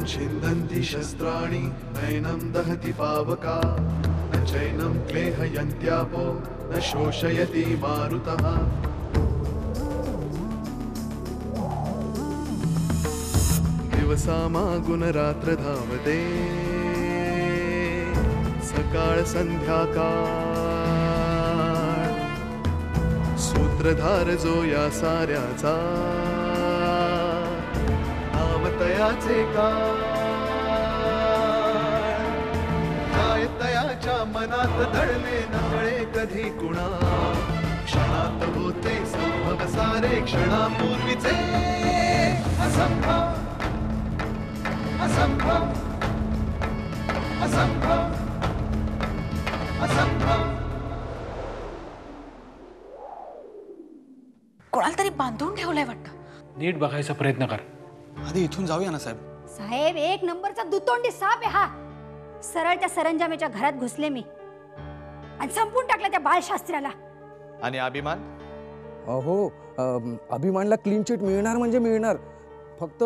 छिन्दन्ति शस्त्राणि नैनं दहति पावका न चैनं क्लेहयन्त्यापो न शोषयति मारुतः दिवसामागुणरात्र धावते सकाळ संध्याकाळ सूत्रधार जो या साऱ्याचा नामतयाचे काळ काय तयाच्या मनात दडले नकळे कधी कुणा क्षणात होते संभव सारे क्षणापूर्वीचे असंभव असंभव असंभव असंभव कोणाला तरी बांधून ठेवलंय वाटतं. नीट बघायचा प्रयत्न कर. आधी इथून जाऊया ना साहेब. साहेब एक नंबरचा दुतोंडी साप आहे हा. सरळ त्या सरंजामेच्या घरात घुसले मी आणि संपून टाकलं त्या बालशास्त्र्याला. आणि अभिमान? हो, अभिमानला क्लीन चिट मिळणार म्हणजे मिळणार. फक्त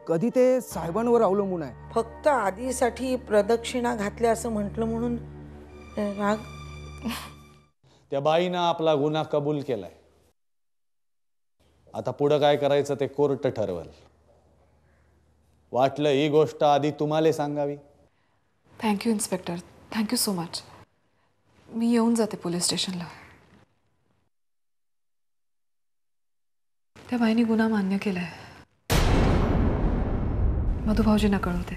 कधी ते साहेबांवर अवलंबून आहे. फक्त आधीसाठी प्रदक्षिणा घातल्या असं म्हटलं म्हणून राग. त्या बाईनं आपला गुन्हा कबूल केलाय. आता पुढे काय करायचं ते कोर्ट ठरवल. वाटलं ही गोष्ट आधी तुम्हाला सांगावी. Thank you inspector, thank you so much. मी येऊन जाते पोलीस स्टेशनला. त्या बाईने गुन्हा मान्य केलाय. मधुभाऊजींना कळवते.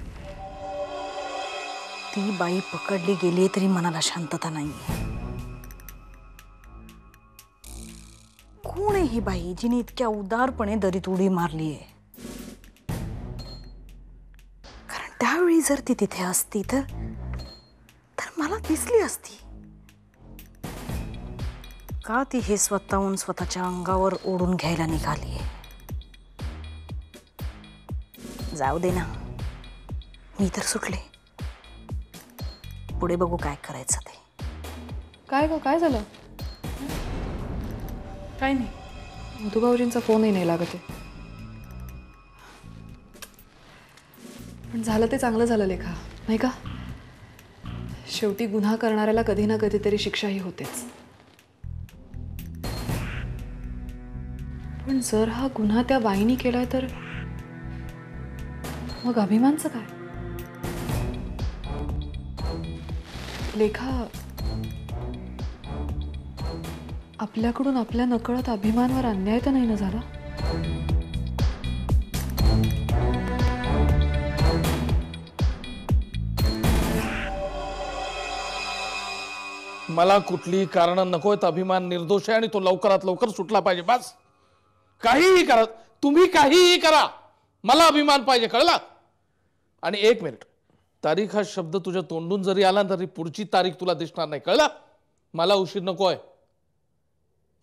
ती बाई पकडली गेली तरी मनाला शांतता नाही. कोण आहे ही बाई जिने इतक्या उदारपणे दरीत उडी मारली आहे? कारण त्यावेळी जर ती तिथे असती तर मला दिसली असती. का ती हे स्वतःहून स्वतःच्या अंगावर ओढून घ्यायला निघाली? जाऊ दे ना, मी तर सुटले. पुढे बघू काय करायचं ते. काय गो, काय झालं? काय नाही, मधुभाऊजींचा फोनही नाही लागत आहे. पण झालं ते चांगलं झालं लेखा, नाही का? शेवटी गुन्हा करणाऱ्याला कधी ना कधीतरी शिक्षाही होतेच. पण जर हा गुन्हा त्या बाईनी केलाय तर मग अभिमानचं काय? लेखा, आपल्याकडून आपल्या नकळत अभिमानवर अन्याय तर नाही ना झाला? मला कुठली कारण नकोय. अभिमान निर्दोष आहे आणि तो लवकरात लवकर सुटला पाहिजे. बस. काहीही करा तुम्ही, काहीही करा, मला अभिमान पाहिजे, कळला? आणि एक मिनिट, तारीख हा शब्द तुझ्या तोंडून जरी आला तरी पुढची तारीख तुला दिसणार नाही, कळला? मला उशीर नकोय.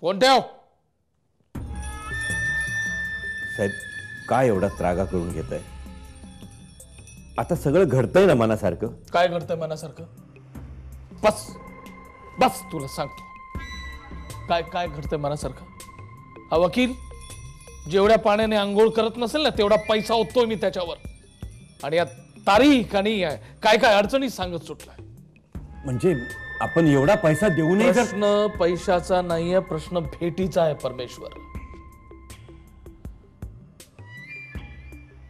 फोन ठेव. साहेब, काय एवढा त्रागा करून घेताय? आता सगळं घडतंय ना मनासारखं? काय घडतंय मनासारखं? बस बस, तुला सांगतो काय काय घडतंय मनासारखं. हा वकील जेवढ्या पाण्याने आंघोळ करत नसेल ना तेवढा पैसा ओततोय मी त्याच्यावर. आणि या तारीख आणि काय काय अडचणी सांगत सुटलाय. म्हणजे आपण एवढा पैसा देऊ नये? प्रश्न पैशाचा नाहीये, प्रश्न भेटीचा आहे परमेश्वर.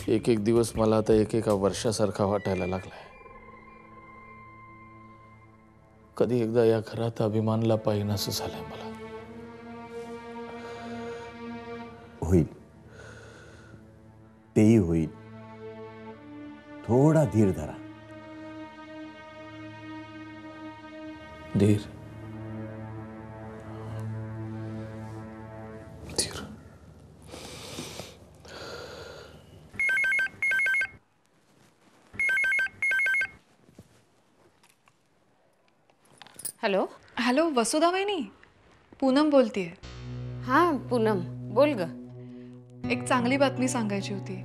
एक एक दिवस मला आता एकेका वर्षासारखा वाटायला लागलाय. कधी एकदा या घरात अभिमानला पाहिन असं झालंय मला. होईल, तेही होईल. थोडा धीर धरा. धीर धीर. हॅलो. हॅलो वसुधा वहिनी, पूनम बोलतेय. हां पूनम, बोल ग. एक चांगली बातमी सांगायची होती.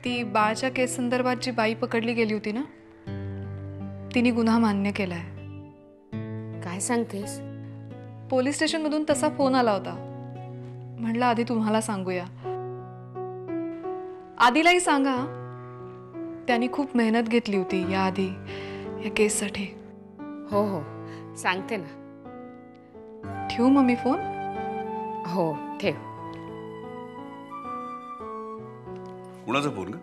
ती बाळच्या केस संदर्भात जी बाई पकडली गेली होती ना, तिने गुन्हा मान्य केलाय. काय सांगतेस? पोलीस स्टेशनमधून तसा फोन आला होता. म्हणलं आधी तुम्हाला सांगूया. आधीलाही सांगा त्यांनी खूप मेहनत घेतली होती याआधी या केससाठी. हो हो सांगते ना. ठेवू मग मी फोन? हो ठेव. कुणाचा फोन ग?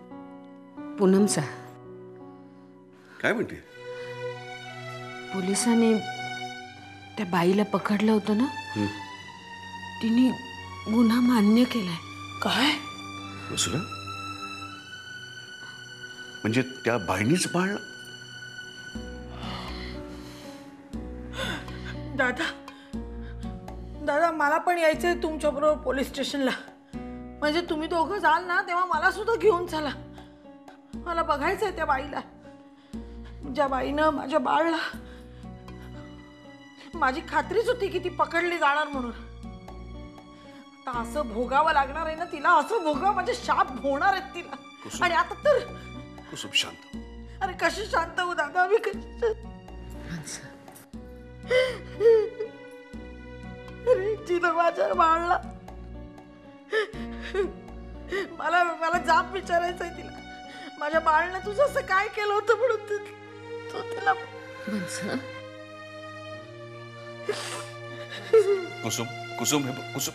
पूनमचा. काय म्हणते? पोलिसांनी त्या बाईला पकडलं होतं ना, तिने गुन्हा मान्य केलाय. काय? वसुला, म्हणजे त्या बाईनीच पाळलं? दादा दादा मला पण यायचंय तुमच्याबरोबर पोलीस स्टेशनला. म्हणजे तुम्ही दोघं जाल ना तेव्हा मला सुद्धा घेऊन चला. मला बघायचंय त्या बाईला, ज्या बाईनं माझ्या बाळला. माझी खात्रीच होती की ती पकडली जाणार म्हणून. आता असं भोगावं लागणार आहे ना तिला, असं भोगावं म्हणजे शाप होणार आहेत तिला. आणि आता तर कुसुम शांत. अरे कशी शांत हो दादा, मी कशी. अरे तिला माझ्या बाळला मला मला जाब विचारायचंय तिला. माझ्या बाळने तुझं असं काय केलं होतं म्हणून तू तिला. कुसुम कुसुम हे बघ, कुसुम.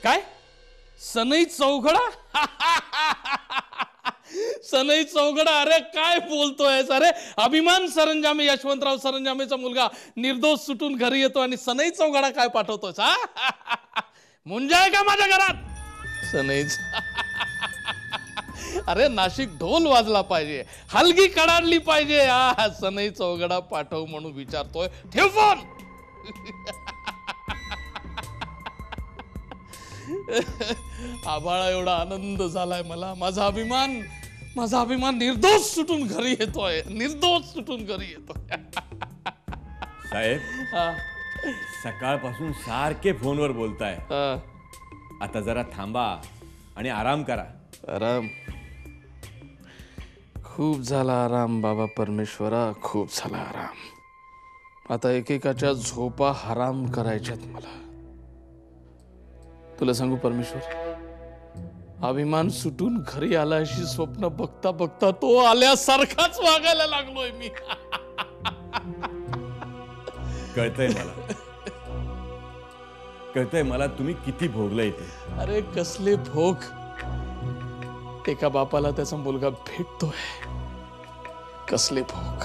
काय सनई चौघडा? सनई चौघडा, अरे काय बोलतोय? अरे अभिमान सरंजामे, यशवंतराव सरंजामेचा मुलगा निर्दोष सुटून घरी येतो आणि सनई चौघडा काय पाठवतोस? हा मुंजाय का माझ्या घरात सनईच? अरे नाशिक ढोल वाजला पाहिजे, हलगी कडाडली पाहिजे. सनई चौघडा पाठव म्हणून विचारतोय. ठेव फोन. आबाळा एवढा आनंद झालाय मला. माझा अभिमान निर्दोष सुटून घरी येतोय, निर्दोष सुटून घरी येतोय. साहेब सकाळपासून सारखे फोनवर बोलताय. आता जरा थांबा आणि आराम करा. आराम? खूप झाला आराम बाबा परमेश्वरा, खूप झाला आराम. आता एकेकाच्या झोपा हराम करायच्यात मला. तुला सांगू परमेश्वर, अभिमान सुटून घरी आला अशी स्वप्न बघता बघता तो आल्यासारखाच वागायला लागलोय मी. कळतंय मला तुम्ही किती भोगलाय ते. अरे कसले भोग. एका बापाला त्याचा मुलगा भेटतोय, कसले भोग.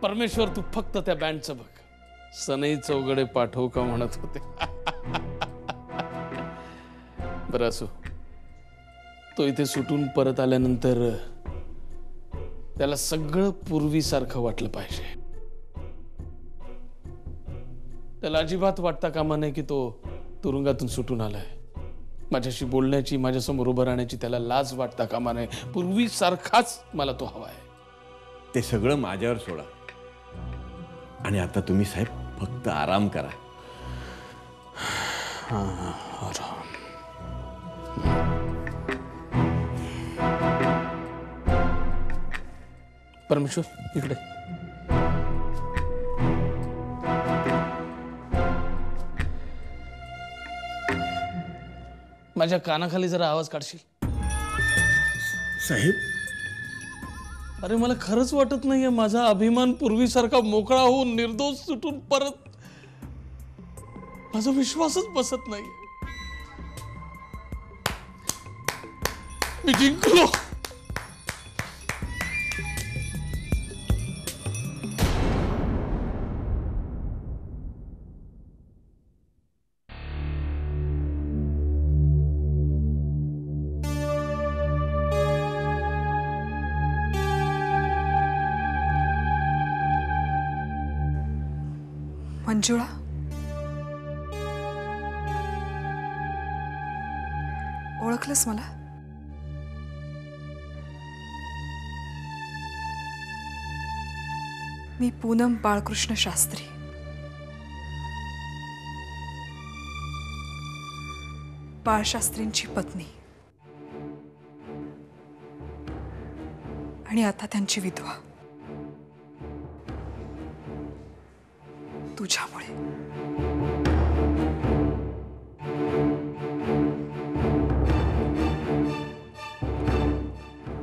परमेश्वर तू फक्त त्या बँडचं बघ. सनई चौघडे पाठव का म्हणत होते. बरं असो, तो इथे सुटून परत आल्यानंतर त्याला सगळं पूर्वीसारखं वाटलं पाहिजे. त्याला अजिबात वाटता कामा नये की तो तुरुंगातून सुटून आलाय. माझ्याशी बोलण्याची, माझ्यासमोर उभं राहण्याची त्याला लाज वाटता कामा नये. पूर्वीसारखाच मला तो हवा आहे. ते सगळं माझ्यावर सोडा आणि आता तुम्ही साहेब फक्त आराम करा. आराम. परमेश्वर इकडे. माझ्या कानाखाली जरा आवाज काढशील साहेब? अरे मला खरंच वाटत नाहीये माझा अभिमान पूर्वीसारखा मोकळा होऊन निर्दोष सुटून परत. माझा विश्वासच बसत नाही. मी जिंकलो. मंजुळा, ओळखलंस मला? मी पूनम बाळकृष्ण शास्त्री. बाळशास्त्रींची पत्नी. आणि आता त्यांची विधवा तुझ्यामुळे.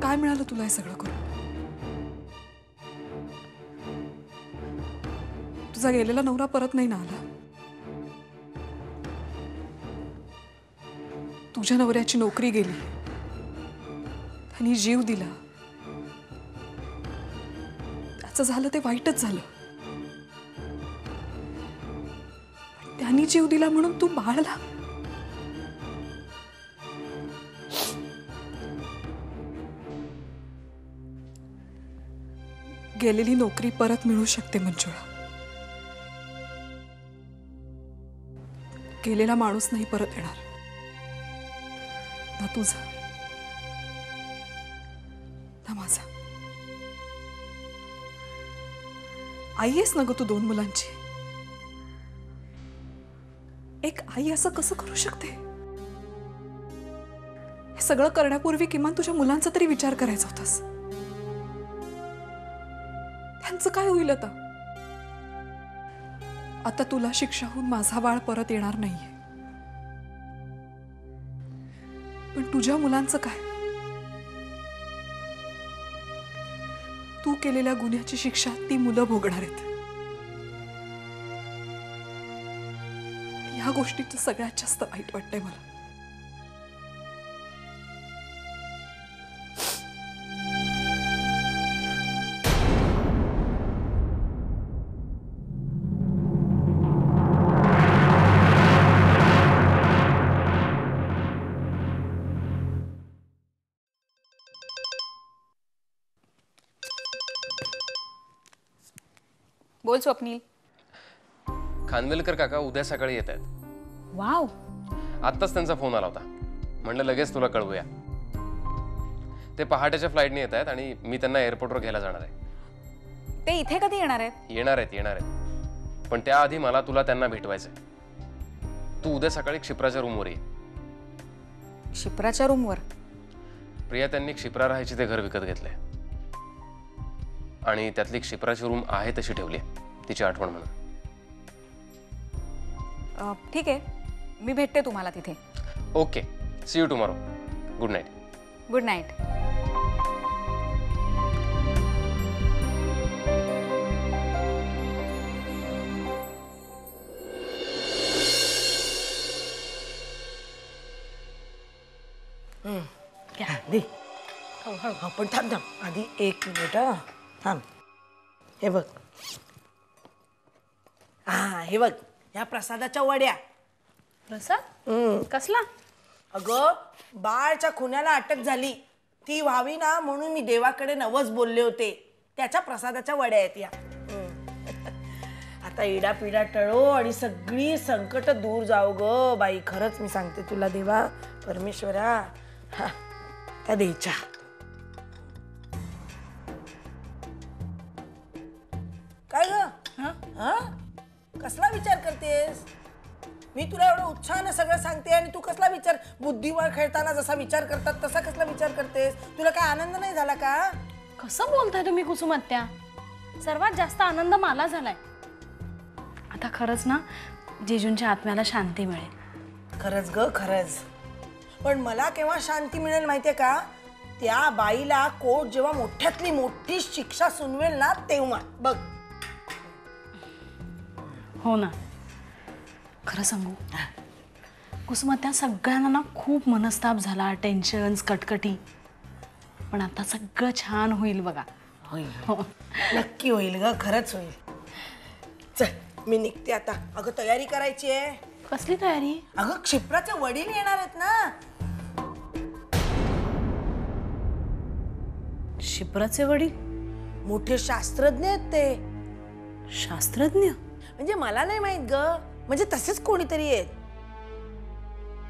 काय मिळालं तुला हे सगळं करून? तुझा गेलेला नवरा परत नाही ना आला. तुझ्या नवऱ्याची नोकरी गेली, त्यांनी जीव दिला. त्याचं झालं ते वाईटच झालं. त्यांनी जीव दिला म्हणून तू बाळला. गेलेली नोकरी परत मिळू शकते मंजुळा. गेलेला माणूस नाही परत येणार ना तुझा ना माझा. आई आहेस ना ग तू 2 मुलांची. एक आई असं कसं करू शकते? हे सगळं करण्यापूर्वी किमान तुझ्या मुलांचा तरी विचार करायचा होतास. त्यांचं काय होईल आता? आता तुला शिक्षा होऊन माझा बाळ परत येणार नाहीये, पण तुझ्या मुलांचं काय? तू केलेल्या गुन्ह्याची शिक्षा ती मुलं भोगणार आहेत. ह्या गोष्टीचं सगळ्यात जास्त वाईट वाटतंय मला. बोल स्वप्नील. खानवेलकर काका उद्या सकाळी येत आहेत. वाव. आत्ताच त्यांचा फोन आला होता. म्हणलं लगेच तुला कळवूया. ते पहाटेच्या फ्लाईटने येत आहेत आणि मी त्यांना एअरपोर्टवर घ्यायला जाणार आहे. ते इथे कधी येणार आहेत? येणार आहेत पण त्याआधी मला तुला त्यांना भेटवायचंय. तू उद्या सकाळी क्षिप्राच्या रूमवर ये. क्षिप्राच्या रूमवर? प्रिया त्यांनी क्षिप्रा राहायची ते घर विकत घेतलंय आणि त्यातली क्षिप्राची रूम आहे तशी ठेवली आहे तिची आठवण म्हणून. ठीक आहे, मी भेटते तुम्हाला तिथे. Okay, see you tomorrow. Good night. Good night. दे. पण थांब आधी 1 मिनिट. थांब. हे बघ. हे बघ, ह्या प्रसादाच्या वड्या. प्रसाद? कसला? अगं, बाळच्या खुन्याला अटक झाली, ती व्हावी ना म्हणून मी देवाकडे नवस बोलले होते. त्याच्या प्रसादाच्या वड्या आहेत या. आता इडापिडा टळो आणि सगळी संकट दूर जाओ ग बाई. खरंच मी सांगते तुला, देवा परमेश्वरा, त्या द्यायच्या. काय ग? कसला विचार करतेस? मी तुला एवढं उत्साहानं सगळं सांगते आणि तू कसला विचार, बुद्धिबळ खेळताना जसा विचार करतात तसा कसला विचार करतेस? तुला काय आनंद नाही झाला का? कसं बोलताय तुम्ही कुसुमात्या? सर्वात जास्त आनंद मला झालाय. आता खरंच ना जेजूंच्या आत्म्याला शांती मिळेल. खरंच ग, खरंच. पण मला केव्हा शांती मिळेल माहितीये का? त्या बाईला कोर्ट जेव्हा मोठ्यातली मोठी शिक्षा सुनवेल ना तेव्हा बघ. हो ना. खरं सांगू कुसुमात्या, सगळ्यांना ना खूप मनस्ताप झाला, टेन्शन्स, कटकटी. पण आता सगळं छान होईल बघा. होईल. नक्की होईल ग, खरंच होईल. चल मी निघते आता. अगं तयारी करायची आहे. कसली तयारी? अगं क्षिप्राचे वडील येणार आहेत ना. क्षिप्राचे वडील? मोठे शास्त्रज्ञ आहेत ते. शास्त्रज्ञ? म्हणजे मला नाही माहित ग, म्हणजे तसेच कोणीतरी आहेत.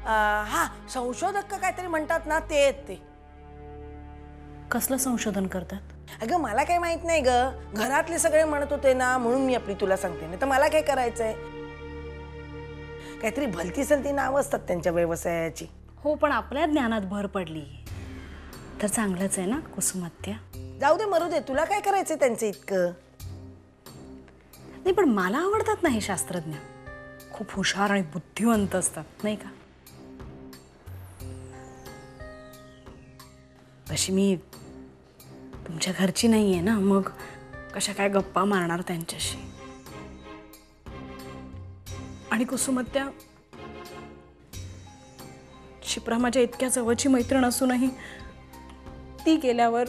हा, संशोधक का काहीतरी म्हणतात ना, ते आहेत ते. कसलं संशोधन करतात? अगं मला काही माहित नाही ग. घरातले सगळे म्हणत होते ना म्हणून मी आपली तुला सांगते. नाही तर मला काय करायचंय. काहीतरी भलती सलती नाव असतात त्यांच्या व्यवसायाची. हो, पण आपल्या ज्ञानात भर पडली तर चांगलंच आहे ना कुसुमात्या. जाऊ दे मरू दे, तुला काय करायचंय त्यांचं इतकं? नाही पण मला आवडतात ना हे शास्त्रज्ञ, खूप हुशार आणि बुद्धिवंत असतात नाही का. तशी मी तुमच्या घरची नाही आहे ना, मग कशा काय गप्पा मारणार त्यांच्याशी. आणि कुसुमत्या, शिप्रा माझ्या इतक्या जवळची मैत्रीण असूनही ती गेल्यावर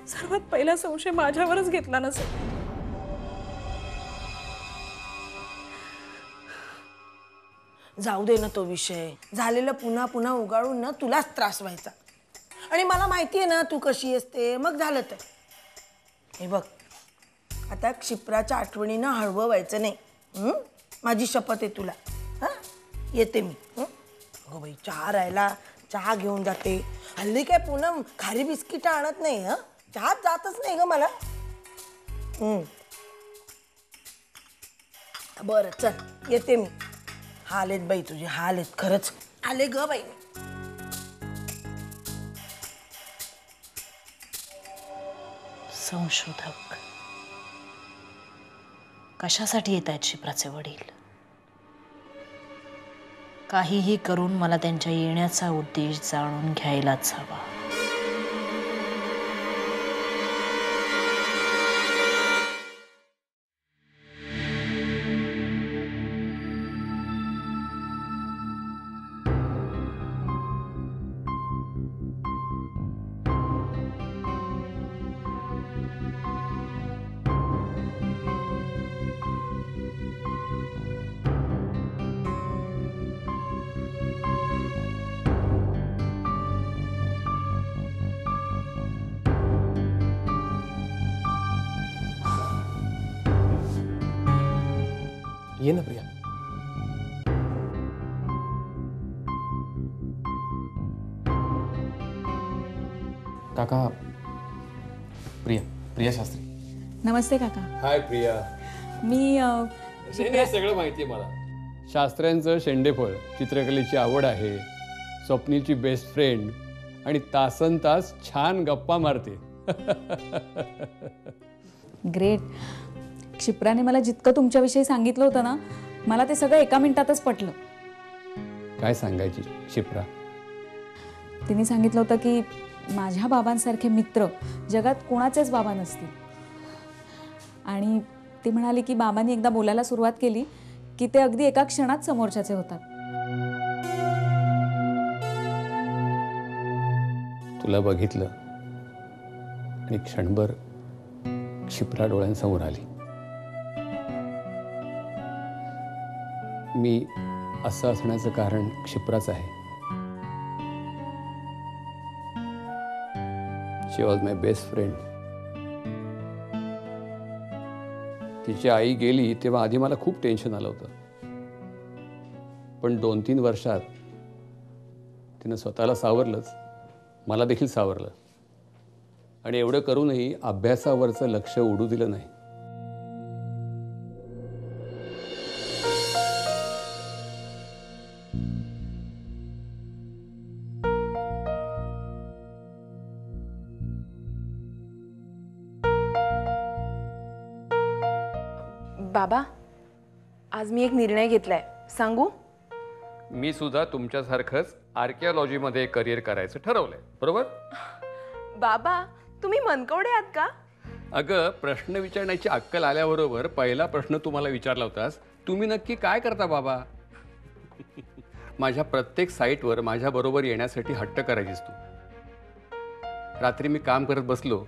सर्वात पहिला संशय माझ्यावरच घेतला नसेल. जाऊ दे ना तो विषय, झालेलं पुन्हा पुन्हा उगाळून ना तुलाच त्रास व्हायचा. आणि मला माहिती आहे ना तू कशी असते, मग झालं तर. हे बघ, आता क्षिप्राच्या आठवणीनं हळवं व्हायचं नाही. माझी शपथ आहे तुला. हां, येते मी. अगं बाई, चहा राहिला, चहा घेऊन जाते. हल्ली काय पूनम खारी बिस्किट आणत नाही. हं, चहात जातच नाही ग मला. बरं चल, येते मी. हाल आहेत बाई तुझे, हाल आहेत खरंच. आले ग बाई. संशोधक कशासाठी येत आहेत शिप्राचे वडील? काहीही करून मला त्यांच्या येण्याचा उद्देश जाणून घ्यायलाच हवा. ये ना प्रिया. काका, प्रिया शास्त्री. नमस्ते काका. हाय प्रिया. मी सगळं माहिती आहे मला. शास्त्र्यांचं शेंडेफळ, चित्रकलेची आवड आहे, स्वप्नीची बेस्ट फ्रेंड आणि तासन तास छान गप्पा मारते. ग्रेट. क्षिप्राने मला जितकं तुमच्याविषयी सांगितलं होतं ना, मला ते सगळं एका मिनिटातच पटलं. काय सांगायची क्षिप्रा? तिने सांगितलं होतं की माझ्या बाबांसारखे मित्र जगात कोणाचेच बाबा नसतील. आणि ती म्हणाली की बाबांनी एकदा बोलायला सुरुवात केली की ते अगदी एका क्षणात समोरच्याचे होतात. तुला बघितलं आणि क्षणभर क्षिप्रा डोळ्यांसमोर आली. मी असं असण्याचं कारण क्षिप्राच आहे. शी वॉज माय बेस्ट फ्रेंड. तिची आई गेली तेव्हा आधी मला खूप टेन्शन आलं होतं, पण 2-3 वर्षात तिनं स्वतःला सावरलंच, मला देखील सावरलं. आणि एवढं करूनही अभ्यासावरचं लक्ष उडू दिलं नाही. बाबा, आज मी एक निर्णय घेतलाय, सांगू? मी सुद्धा तुमच्यासारखंच आर्किओलॉजीमध्ये करिअर करायचं ठरवलंय, बरोबर? बाबा, तुम्ही मनकवडे आहात का? अगं, प्रश्न विचारण्याची अक्कल आल्याबरोबर पहिला प्रश्न तुम्हाला विचारला होतास, तुम्ही नक्की काय करता बाबा? माझ्या प्रत्येक साईटवर माझ्याबरोबर येण्यासाठी हट्ट करायचीस तू. रात्री मी काम करत बसलो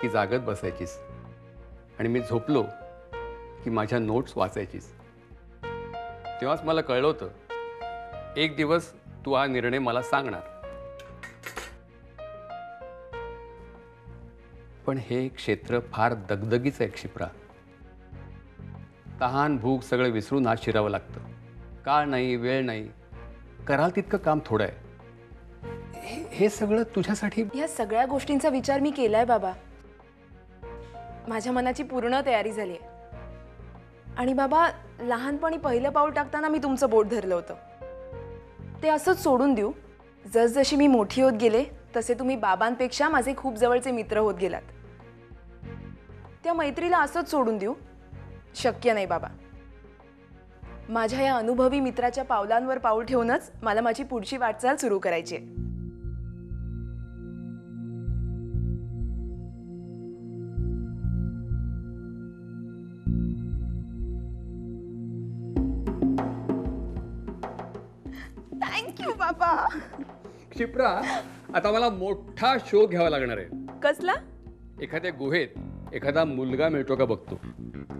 की जागत बसायचीस आणि मी झोपलो की माझ्या नोट्स वाचायचीस. तेव्हाच मला कळलं होतं एक दिवस तू हा निर्णय मला सांगणार. पण हे क्षेत्र फार दगदगीचं आहे क्षिप्रा. तहान भूक सगळं विसरून आज शिरावं लागतं. काळ नाही, वेळ नाही, कराल तितकं काम थोडं आहे. हे सगळं तुझ्यासाठी. या सगळ्या गोष्टींचा विचार मी केलाय बाबा. माझ्या मनाची पूर्ण तयारी झाली आहे. आणि बाबा, लहानपणी पहिलं पाऊल टाकताना मी तुमचं बोट धरलं होतं. ते असंच सोडून देऊ? जसजशी मी मोठी होत गेले तसे तुम्ही बाबांपेक्षा माझे खूप जवळचे मित्र होत गेलात. त्या मैत्रीला असंच सोडून देऊ? शक्य नाही बाबा. माझ्या या अनुभवी मित्राच्या पावलांवर पाऊल ठेवूनच मला माझी पुढची वाटचाल सुरू करायची आहे. थँक्यू बाबा. क्षिप्रा, आता मला मोठा शो घ्यावा लागणार आहे. कसला? एखाद्या गुहेत एखादा मुलगा मिळतो का बघतो.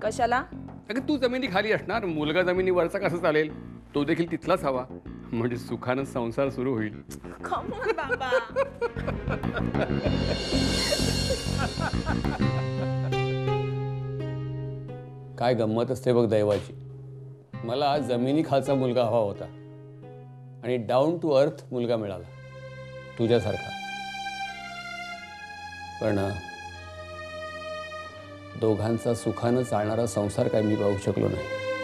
कशाला? अगं तू जमिनी खाली असणार, मुलगा जमिनीवरचा कसं चालेल? तो देखील तिथलाच हवा, म्हणजे सुखानं संसार सुरू होईल. Come on, बाबा. काय गंमत असते बघ दैवाची. मला जमिनी खालचा मुलगा हवा होता आणि डाऊन टू अर्थ मुलगा मिळाला तुझ्यासारखा. पण दोघांचा सुखानं चालणारा संसार काय मी पाहू शकलो नाही.